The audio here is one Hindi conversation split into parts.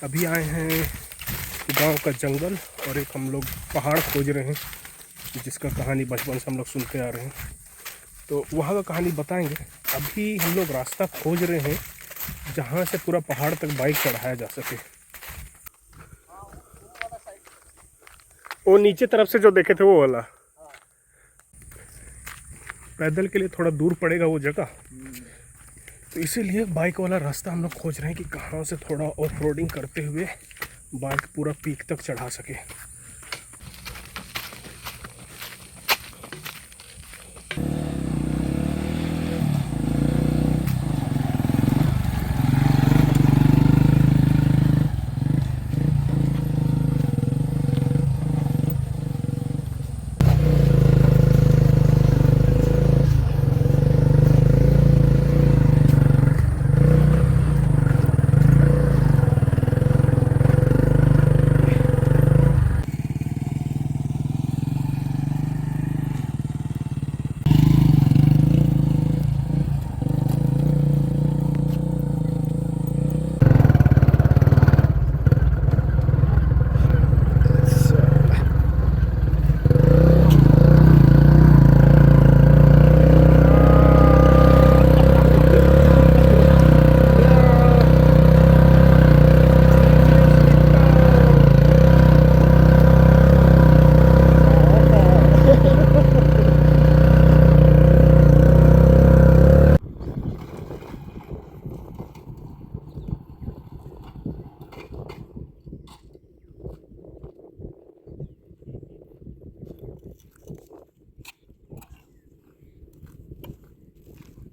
अभी आए हैं गांव का जंगल और एक हम लोग पहाड़ खोज रहे हैं जिसका कहानी बचपन से हम लोग सुनते आ रहे हैं, तो वहाँ का कहानी बताएंगे। अभी हम लोग रास्ता खोज रहे हैं जहाँ से पूरा पहाड़ तक बाइक चढ़ाया जा सके। वो नीचे तरफ से जो देखे थे वो वाला पैदल के लिए थोड़ा दूर पड़ेगा वो जगह, तो इसीलिए बाइक वाला रास्ता हम लोग खोज रहे हैं कि कहाँ से थोड़ा ऑफ रोडिंग करते हुए बाइक पूरा पीक तक चढ़ा सके।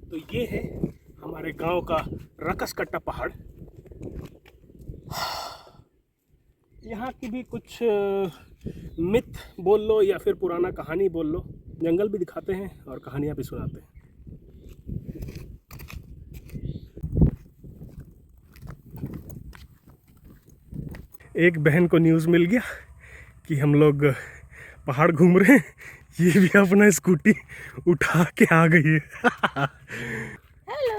तो ये है हमारे गांव का रकसकट्टा पहाड़। यहाँ की भी कुछ मिथ बोल लो या फिर पुराना कहानी बोल लो, जंगल भी दिखाते हैं और कहानियाँ भी सुनाते हैं। एक बहन को न्यूज़ मिल गया कि हम लोग पहाड़ घूम रहे हैं, ये भी अपना स्कूटी उठा के आ गई है। हेलो।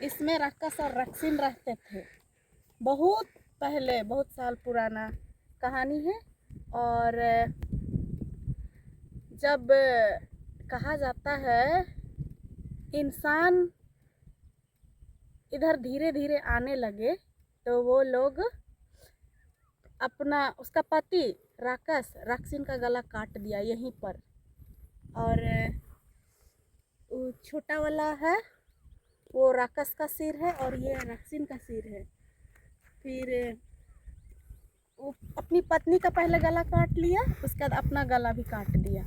इसमें रक्कस और रक्सिन रहते थे, बहुत पहले, बहुत साल पुराना कहानी है। और जब कहा जाता है इंसान इधर धीरे धीरे आने लगे तो वो लोग अपना, उसका पति राकस रक्सिन का गला काट दिया यहीं पर। और छोटा वाला है वो राकस का सिर है और ये रक्सिन का सिर है। फिर वो अपनी पत्नी का पहले गला काट लिया, उसके बाद अपना गला भी काट दिया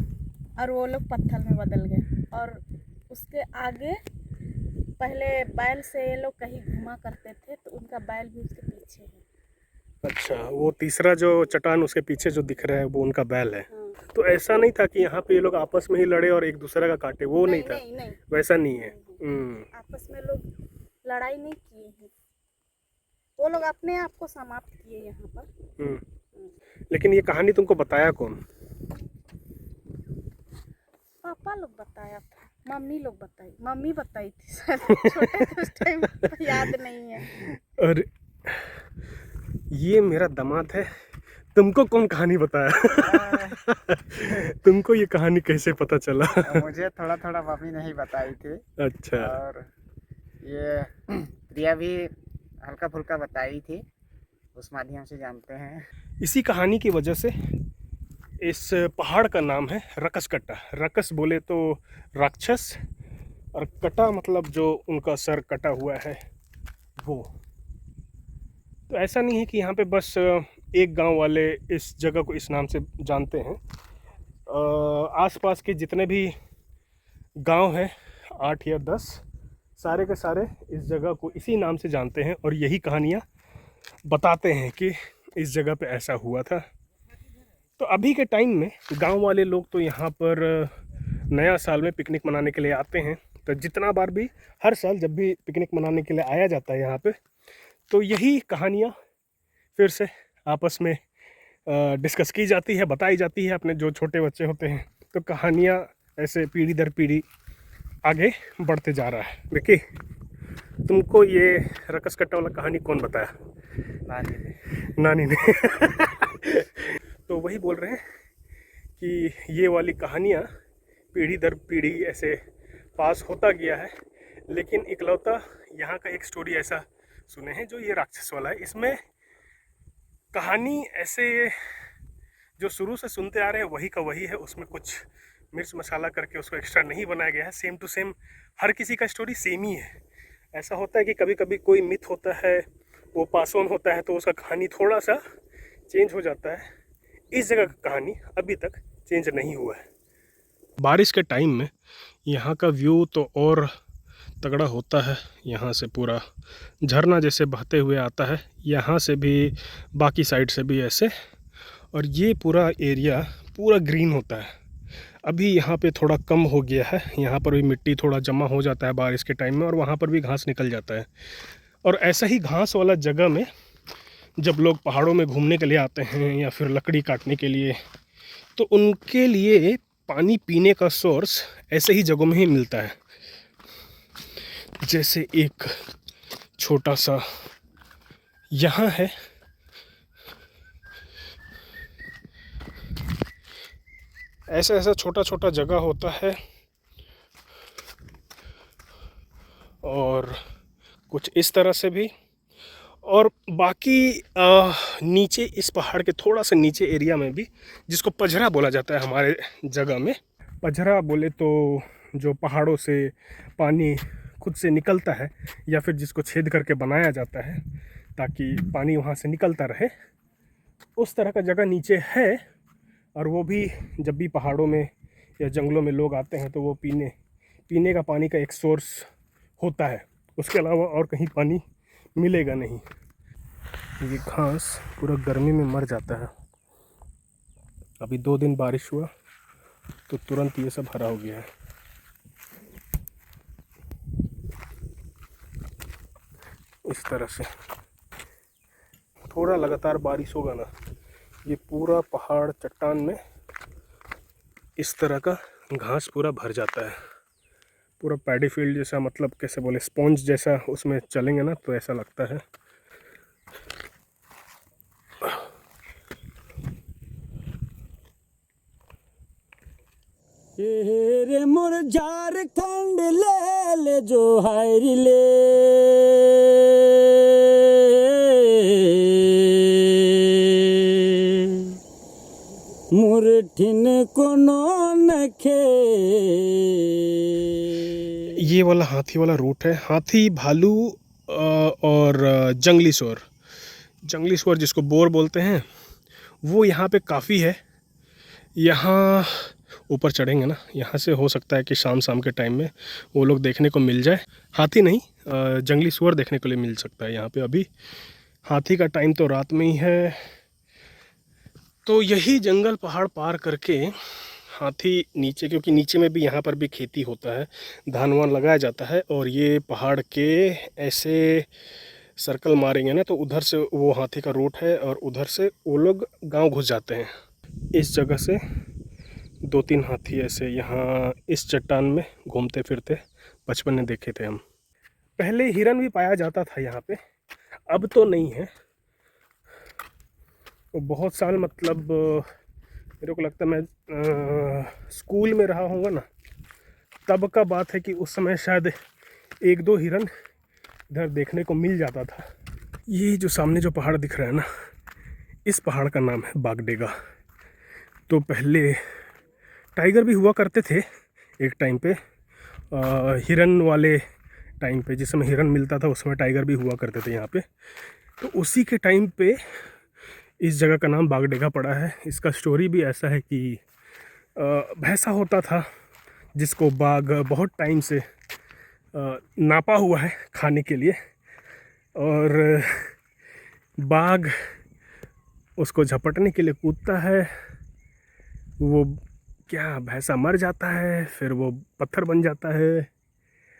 और वो लोग पत्थर में बदल गए। और उसके आगे पहले बैल से ये लोग कहीं घुमा करते थे तो उनका बैल भी उसके पीछे है। अच्छा, वो तीसरा जो चट्टान उसके पीछे जो दिख रहा है वो उनका बैल है। हाँ। तो ऐसा नहीं था कि यहाँ पे ये लोग आपस में ही लड़े और एक दूसरे का काटे, वो नहीं था? नहीं। वैसा नहीं है। आपस में लोग लड़ाई नहीं किए हैं, वो लोग अपने आप को समाप्त किए यहाँ पर। लेकिन ये कहानी तुमको बताया कौन? पापा लोग बताया था, मम्मी लोग बताई, मम्मी बताई थी शायद, छोटे थे उस टाइम, याद नहीं है। और ये मेरा दामाद है, तुमको कौन कहानी बताया? तुमको ये कहानी कैसे पता चला? मुझे थोड़ा थोड़ा मम्मी नहीं बताई थी। अच्छा। और ये प्रिया भी हल्का फुल्का बताई थी, उस माध्यम से जानते हैं। इसी कहानी की वजह से इस पहाड़ का नाम है रकसकट्टा। रकस बोले तो राक्षस और कटा मतलब जो उनका सर कटा हुआ है वो। तो ऐसा नहीं है कि यहाँ पे बस एक गांव वाले इस जगह को इस नाम से जानते हैं। आसपास के जितने भी गांव हैं 8 या 10, सारे के सारे इस जगह को इसी नाम से जानते हैं और यही कहानियाँ बताते हैं कि इस जगह पे ऐसा हुआ था। तो अभी के टाइम में गांव वाले लोग तो यहाँ पर नया साल में पिकनिक मनाने के लिए आते हैं। तो जितना बार भी हर साल जब भी पिकनिक मनाने के लिए आया जाता है यहाँ पे, तो यही कहानियाँ फिर से आपस में डिस्कस की जाती है, बताई जाती है। अपने जो छोटे बच्चे होते हैं तो कहानियाँ ऐसे पीढ़ी दर पीढ़ी आगे बढ़ते जा रहा है। देखिए तुमको ये रकस कट्टा वाला कहानी कौन बताया? नानी ने। तो वही बोल रहे हैं कि ये वाली कहानियाँ पीढ़ी दर पीढ़ी ऐसे पास होता गया है, लेकिन इकलौता यहाँ का एक स्टोरी ऐसा सुने हैं जो ये राक्षस वाला है। इसमें कहानी ऐसे जो शुरू से सुनते आ रहे हैं वही का वही है, उसमें कुछ मिर्च मसाला करके उसको एक्स्ट्रा नहीं बनाया गया है। सेम टू सेम हर किसी का स्टोरी सेम ही है। ऐसा होता है कि कभी कभी कोई मिथ होता है, वो पास ऑन होता है, तो उसका कहानी थोड़ा सा चेंज हो जाता है। इस जगह का कहानी अभी तक चेंज नहीं हुआ है। बारिश के टाइम में यहाँ का व्यू तो और तगड़ा होता है। यहाँ से पूरा झरना जैसे बहते हुए आता है, यहाँ से भी बाकी साइड से भी ऐसे, और ये पूरा एरिया पूरा ग्रीन होता है। अभी यहाँ पे थोड़ा कम हो गया है, यहाँ पर भी मिट्टी थोड़ा जमा हो जाता है बारिश के टाइम में, और वहाँ पर भी घास निकल जाता है। और ऐसा ही घास वाला जगह में जब लोग पहाड़ों में घूमने के लिए आते हैं या फिर लकड़ी काटने के लिए, तो उनके लिए पानी पीने का सोर्स ऐसे ही जगहों में ही मिलता है। जैसे एक छोटा सा यहाँ है, ऐसा ऐसा छोटा छोटा जगह होता है, और कुछ इस तरह से भी। और बाकी नीचे इस पहाड़ के थोड़ा सा नीचे एरिया में भी, जिसको पझरा बोला जाता है हमारे जगह में। पझरा बोले तो जो पहाड़ों से पानी खुद से निकलता है, या फिर जिसको छेद करके बनाया जाता है ताकि पानी वहाँ से निकलता रहे, उस तरह का जगह नीचे है। और वो भी जब भी पहाड़ों में या जंगलों में लोग आते हैं तो वो पीने का पानी का एक सोर्स होता है, उसके अलावा और कहीं पानी मिलेगा नहीं। ये घास पूरा गर्मी में मर जाता है। अभी 2 दिन बारिश हुआ तो तुरंत ये सब हरा हो गया है। इस तरह से थोड़ा लगातार बारिश होगा ना, ये पूरा पहाड़ चट्टान में इस तरह का घास पूरा भर जाता है। पूरा पैडी फील्ड जैसा, मतलब कैसे बोले, स्पॉन्ज जैसा उसमें चलेंगे ना तो ऐसा लगता है। रे मोर झारखंड ले ले जो हायरी ले, मुरठिन कोनो नखे। ये वाला हाथी वाला रूट है। हाथी, भालू और जंगली सुअर जिसको बोर बोलते हैं, वो यहाँ पे काफ़ी है। यहाँ ऊपर चढ़ेंगे ना, यहाँ से हो सकता है कि शाम के टाइम में वो लोग देखने को मिल जाए। हाथी नहीं, जंगली सुअर देखने के लिए मिल सकता है यहाँ पे। अभी हाथी का टाइम तो रात में ही है। तो यही जंगल पहाड़ पार करके हाथी नीचे, क्योंकि नीचे में भी यहाँ पर भी खेती होता है, धान वान लगाया जाता है, और ये पहाड़ के ऐसे सर्कल मारेंगे ना तो उधर से वो हाथी का रूट है, और उधर से वो लोग गांव घुस जाते हैं। इस जगह से 2-3 हाथी ऐसे यहाँ इस चट्टान में घूमते फिरते बचपन में देखे थे हम। पहले हिरन भी पाया जाता था यहाँ पे, अब तो नहीं है। वो बहुत साल, मतलब मेरे को लगता है मैं स्कूल में रहा हूँगा ना, तब का बात है कि उस समय शायद 1-2 हिरन इधर देखने को मिल जाता था। ये जो सामने जो पहाड़ दिख रहा है ना, इस पहाड़ का नाम है बागडेगा। तो पहले टाइगर भी हुआ करते थे एक टाइम पे, हिरन वाले टाइम पे, जिस समय हिरन मिलता था उस समय टाइगर भी हुआ करते थे यहाँ पे। तो उसी के टाइम पे इस जगह का नाम बागडेगा पड़ा है। इसका स्टोरी भी ऐसा है कि भैंसा होता था जिसको बाघ बहुत टाइम से नापा हुआ है खाने के लिए, और बाघ उसको झपटने के लिए कूदता है। वो क्या, भैंसा मर जाता है, फिर वो पत्थर बन जाता है,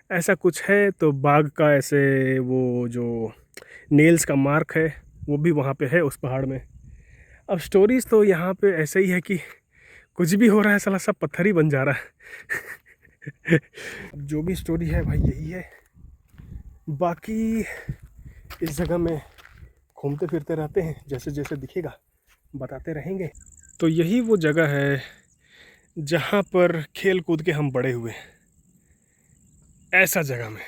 ऐसा कुछ है। तो बाघ का ऐसे वो जो नेल्स का मार्क है वो भी वहाँ पे है उस पहाड़ में। अब स्टोरीज़ तो यहाँ पे ऐसे ही है कि कुछ भी हो रहा है, साला सब पत्थर ही बन जा रहा है। अब जो भी स्टोरी है भाई यही है बाकी इस जगह में घूमते फिरते रहते हैं, जैसे जैसे दिखेगा बताते रहेंगे। तो यही वो जगह है जहाँ पर खेल कूद के हम बड़े हुए, ऐसा जगह में।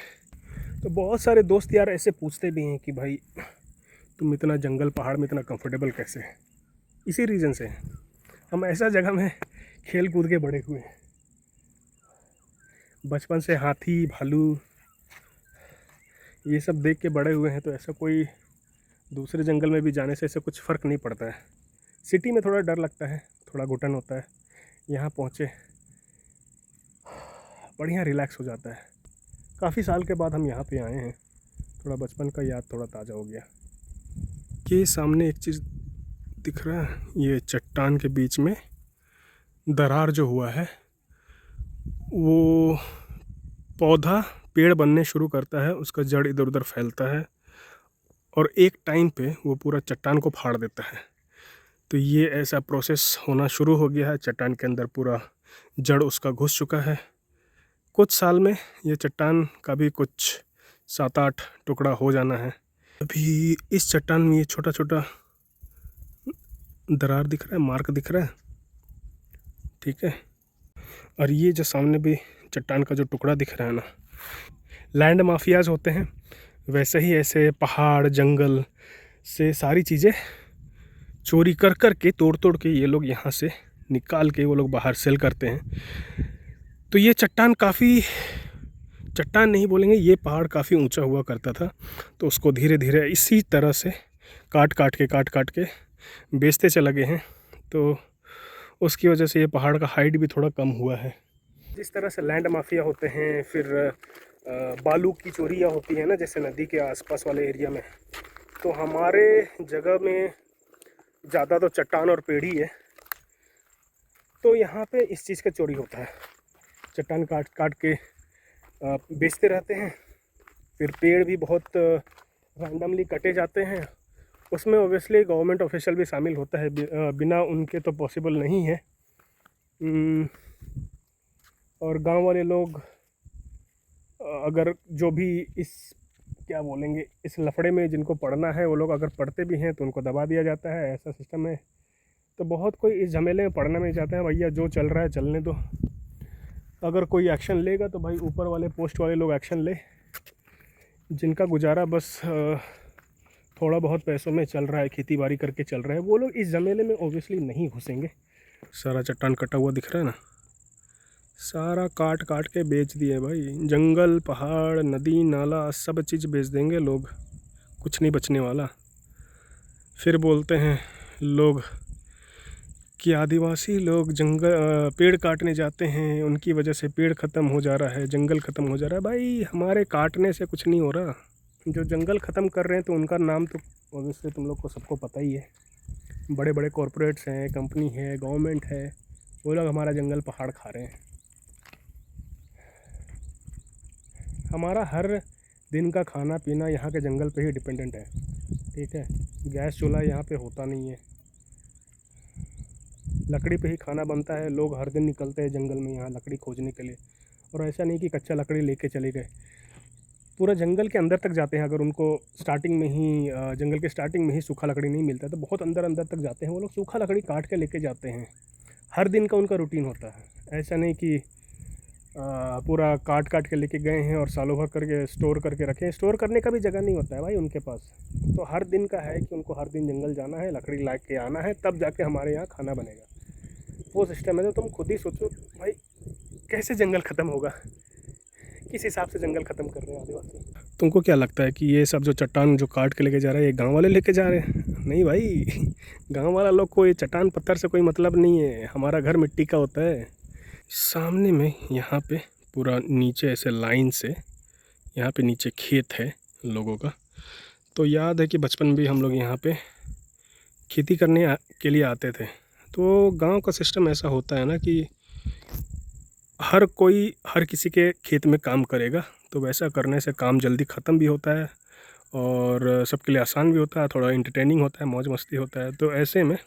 तो बहुत सारे दोस्त यार ऐसे पूछते भी हैं कि भाई तुम इतना जंगल पहाड़ में इतना कंफर्टेबल कैसे है। इसी रीज़न से हम ऐसा जगह में खेल कूद के बड़े हुए हैं। बचपन से हाथी भालू ये सब देख के बड़े हुए हैं, तो ऐसा कोई दूसरे जंगल में भी जाने से ऐसा कुछ फ़र्क नहीं पड़ता है। सिटी में थोड़ा डर लगता है, थोड़ा घुटन होता है, यहाँ पहुँचे बढ़िया रिलैक्स हो जाता है। काफ़ी साल के बाद हम यहाँ पे आए हैं, थोड़ा बचपन का याद थोड़ा ताज़ा हो गया। ये सामने एक चीज़ दिख रहा है, ये चट्टान के बीच में दरार जो हुआ है वो पौधा पेड़ बनने शुरू करता है, उसका जड़ इधर उधर फैलता है और एक टाइम पे वो पूरा चट्टान को फाड़ देता है। तो ये ऐसा प्रोसेस होना शुरू हो गया है, चट्टान के अंदर पूरा जड़ उसका घुस चुका है। कुछ साल में ये चट्टान का भी कुछ 7-8 टुकड़ा हो जाना है। अभी इस चट्टान में ये छोटा छोटा दरार दिख रहा है, मार्क दिख रहा है, ठीक है। और ये जो सामने भी चट्टान का जो टुकड़ा दिख रहा है ना, लैंड माफियाज होते हैं वैसे ही, ऐसे पहाड़ जंगल से सारी चीज़ें चोरी कर कर के तोड़ तोड़ के ये लोग यहाँ से निकाल के वो लोग बाहर सेल करते हैं। तो ये चट्टान काफ़ी, चट्टान नहीं बोलेंगे, ये पहाड़ काफ़ी ऊंचा हुआ करता था, तो उसको धीरे धीरे इसी तरह से काट काट के बेचते चले गए हैं। तो उसकी वजह से ये पहाड़ का हाइट भी थोड़ा कम हुआ है। जिस तरह से लैंड माफिया होते हैं, फिर बालू की चोरियाँ होती हैं ना, जैसे नदी के आसपास वाले एरिया में, तो हमारे जगह में ज़्यादा तो चट्टान और पेड़ ही है। तो यहाँ पे इस चीज़ का चोरी होता है, चट्टान काट काट के बेचते रहते हैं। फिर पेड़ भी बहुत रैंडमली कटे जाते हैं, उसमें ओबियसली गवर्नमेंट ऑफिशियल भी शामिल होता है, बिना उनके तो पॉसिबल नहीं है। और गांव वाले लोग अगर जो भी इस क्या बोलेंगे इस लफड़े में जिनको पढ़ना है, वो लोग अगर पढ़ते भी हैं तो उनको दबा दिया जाता है, ऐसा सिस्टम है। तो बहुत कोई इस झमेले में पढ़ना नहीं चाहते हैं, भैया जो चल रहा है चलने दो। अगर कोई एक्शन लेगा तो भाई ऊपर वाले पोस्ट वाले लोग एक्शन ले। जिनका गुजारा बस थोड़ा बहुत पैसों में चल रहा है, खेती बाड़ी करके चल रहा है, वो लोग इस झमेले में ओबियसली नहीं घुसेंगे। सारा चट्टान कटा हुआ दिख रहा है ना, सारा काट काट के बेच दिए भाई। जंगल पहाड़ नदी नाला सब चीज़ बेच देंगे लोग, कुछ नहीं बचने वाला। फिर बोलते हैं लोग कि आदिवासी लोग जंगल पेड़ काटने जाते हैं, उनकी वजह से पेड़ ख़त्म हो जा रहा है, जंगल ख़त्म हो जा रहा है। भाई हमारे काटने से कुछ नहीं हो रहा। जो जंगल ख़त्म कर रहे हैं तो उनका नाम तो ऑब्वियसली तुम लोग को सबको पता ही है। बड़े बड़े कॉरपोरेट्स हैं, कंपनी है, गवर्नमेंट है, वो लोग हमारा जंगल पहाड़ खा रहे हैं। हमारा हर दिन का खाना पीना यहाँ के जंगल पे ही डिपेंडेंट है, ठीक है। गैस चूल्हा यहाँ पे होता नहीं है, लकड़ी पे ही खाना बनता है। लोग हर दिन निकलते हैं जंगल में यहाँ लकड़ी खोजने के लिए, और ऐसा नहीं कि कच्चा लकड़ी लेके चले गए, पूरा जंगल के अंदर तक जाते हैं। अगर उनको स्टार्टिंग में ही जंगल के स्टार्टिंग में ही सूखा लकड़ी नहीं मिलता तो बहुत अंदर अंदर तक जाते हैं, वो लोग सूखा लकड़ी काट के लेके जाते हैं। हर दिन का उनका रूटीन होता है, ऐसा नहीं कि पूरा काट काट के लेके गए हैं और सालों भर करके स्टोर करके रखे। स्टोर करने का भी जगह नहीं होता है भाई उनके पास। तो हर दिन का है कि उनको हर दिन जंगल जाना है, लकड़ी ला के आना है, तब जाके हमारे यहाँ खाना बनेगा, वो सिस्टम है। तो तुम खुद ही सोचो भाई कैसे जंगल ख़त्म होगा, किस हिसाब से जंगल ख़त्म कर रहे हैं आदिवासी। तुमको क्या लगता है कि ये सब जो चट्टान जो काट के लेके जा रहे हैं ये गांव वाले लेके जा रहे हैं? नहीं भाई, गांव वाला लोग को ये चट्टान पत्थर से कोई मतलब नहीं है। हमारा घर मिट्टी का होता है। सामने में यहाँ पे पूरा नीचे ऐसे लाइन से यहाँ पे नीचे खेत है लोगों का। तो याद है कि बचपन भी हम लोग यहाँ पे खेती करने के लिए आते थे। तो गांव का सिस्टम ऐसा होता है ना कि हर कोई हर किसी के खेत में काम करेगा, तो वैसा करने से काम जल्दी ख़त्म भी होता है और सबके लिए आसान भी होता है, थोड़ा इंटरटेनिंग होता है, मौज मस्ती होता है। तो ऐसे में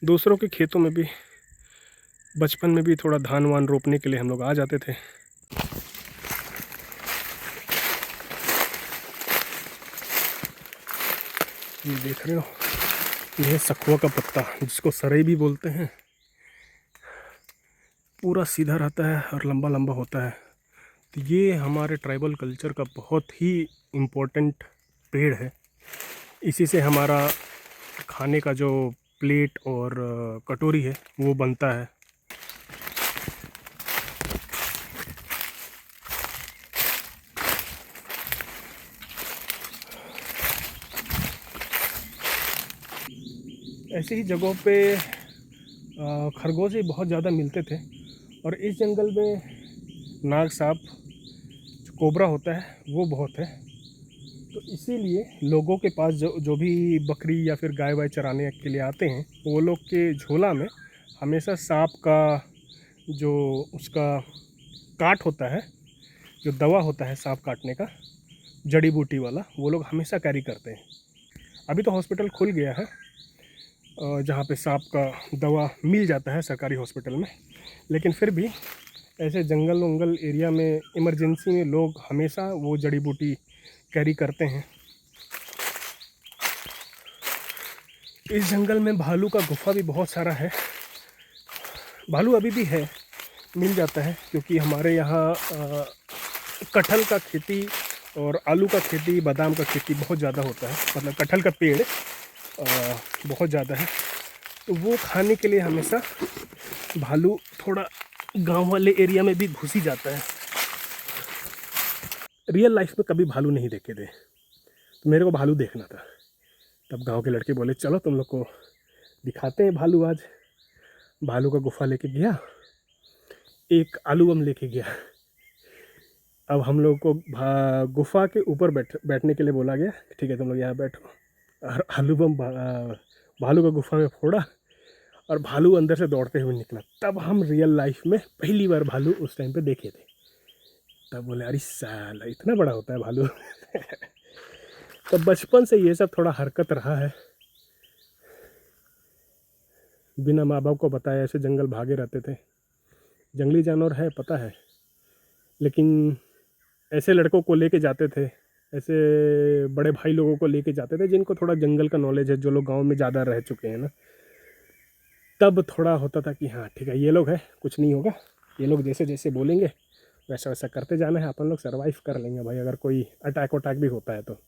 दूसरों के खेतों में भी बचपन में भी थोड़ा धान वान रोपने के लिए हम लोग आ जाते थे। ये देख रहे हो, ये है सखुआ का पत्ता, जिसको सरई भी बोलते हैं। पूरा सीधा रहता है और लंबा लंबा होता है। तो ये हमारे ट्राइबल कल्चर का बहुत ही इम्पोर्टेंट पेड़ है। इसी से हमारा खाने का जो प्लेट और कटोरी है वो बनता है। ऐसी ही जगहों पे खरगोश भी बहुत ज़्यादा मिलते थे। और इस जंगल में नाग सांप, जो कोबरा होता है, वो बहुत है। तो इसीलिए लोगों के पास जो भी बकरी या फिर गाय वाय चराने के लिए आते हैं, वो लोग के झोला में हमेशा सांप का जो उसका काट होता है, जो दवा होता है सांप काटने का, जड़ी बूटी वाला, वो लोग हमेशा कैरी करते हैं। अभी तो हॉस्पिटल खुल गया है जहाँ पे सांप का दवा मिल जाता है सरकारी हॉस्पिटल में, लेकिन फिर भी ऐसे जंगल वंगल एरिया में इमरजेंसी में लोग हमेशा वो जड़ी बूटी कैरी करते हैं। इस जंगल में भालू का गुफा भी बहुत सारा है। भालू अभी भी है, मिल जाता है, क्योंकि हमारे यहाँ कटहल का खेती और आलू का खेती, बादाम का खेती बहुत ज़्यादा होता है। मतलब कटहल का पेड़ बहुत ज़्यादा है, तो वो खाने के लिए हमेशा भालू थोड़ा गांव वाले एरिया में भी घुस ही जाता है। रियल लाइफ में कभी भालू नहीं देखे थे, तो मेरे को भालू देखना था। तब गांव के लड़के बोले चलो तुम लोग को दिखाते हैं भालू आज। भालू का गुफा लेके गया, एक आलू बम लेके गया। अब हम लोग को गुफा के ऊपर बैठने के लिए बोला गया, ठीक है तुम लोग यहाँ बैठो। और आलू बम भालू का गुफा में फोड़ा और भालू अंदर से दौड़ते हुए निकला। तब हम रियल लाइफ में पहली बार भालू उस टाइम पे देखे थे। तब बोले अरे साला इतना बड़ा होता है भालू। तो बचपन से ये सब थोड़ा हरकत रहा है, बिना माँ बाप को बताए ऐसे जंगल भागे रहते थे। जंगली जानवर है पता है, लेकिन ऐसे लड़कों को लेके जाते थे, ऐसे बड़े भाई लोगों को लेके जाते थे जिनको थोड़ा जंगल का नॉलेज है, जो लोग गांव में ज़्यादा रह चुके हैं ना। तब थोड़ा होता था कि हाँ ठीक है ये लोग है, कुछ नहीं होगा, ये लोग जैसे जैसे बोलेंगे वैसा वैसा करते जाना है, अपन लोग सर्वाइव कर लेंगे भाई, अगर कोई अटैक वटैक भी होता है तो।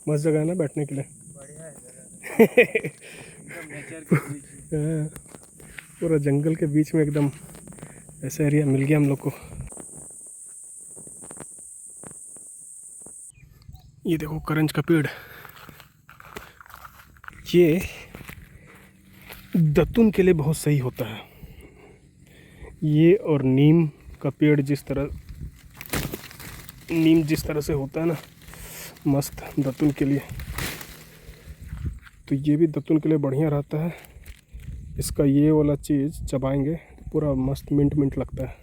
मस्त जगह है ना बैठने के लिए। बढ़िया है जगह। नेचर के बीच में। हाँ, पूरा जंगल के बीच में एकदम ऐसा एरिया मिल गया हम लोग को। ये देखो करंज का पेड़, ये दतुन के लिए बहुत सही होता है। ये और नीम का पेड़ जिस तरह से होता है ना मस्त दतुन के लिए, तो ये भी दतुन के लिए बढ़िया रहता है। इसका ये वाला चीज़ चबाएंगे तो पूरा मस्त मिंट मिंट लगता है।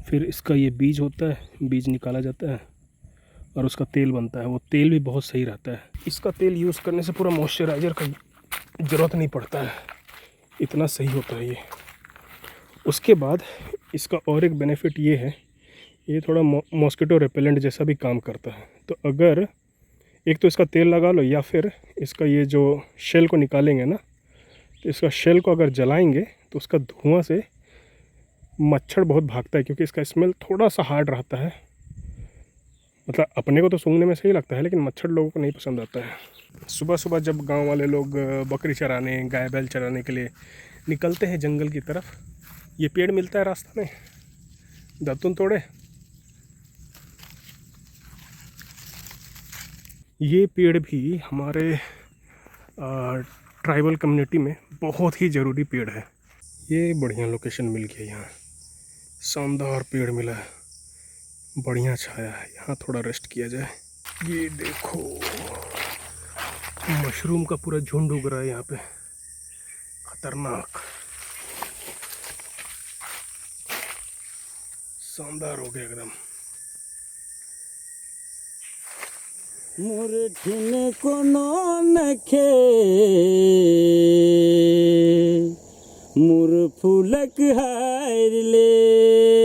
फिर इसका ये बीज होता है, बीज निकाला जाता है और उसका तेल बनता है। वो तेल भी बहुत सही रहता है। इसका तेल यूज़ करने से पूरा मॉइस्चराइज़र का ज़रूरत नहीं पड़ता है, इतना सही होता है ये। उसके बाद इसका और एक बेनिफिट ये है, ये थोड़ा मॉस्किटो रेपेलेंट जैसा भी काम करता है। तो अगर एक तो इसका तेल लगा लो, या फिर इसका ये जो शेल को निकालेंगे ना, तो इसका शेल को अगर जलाएंगे तो उसका धुआं से मच्छर बहुत भागता है, क्योंकि इसका स्मेल थोड़ा सा हार्ड रहता है। मतलब अपने को तो सूंघने में सही लगता है, लेकिन मच्छर लोगों को नहीं पसंद आता है। सुबह सुबह जब गांव वाले लोग बकरी चराने, गाय बैल चराने के लिए निकलते हैं जंगल की तरफ, ये पेड़ मिलता है रास्ते में, दातुन तोड़े। ये पेड़ भी हमारे ट्राइबल कम्युनिटी में बहुत ही ज़रूरी पेड़ है। ये बढ़िया लोकेशन मिल गया, यहाँ शानदार पेड़ मिला है, बढ़िया छाया है, यहाँ थोड़ा रेस्ट किया जाए। ये देखो मशरूम का पूरा झुंड उग रहा है यहाँ पे, खतरनाक, शानदार हो गया एकदम। मोरे ठिने कोनो नखे मोर फूलक हार ले।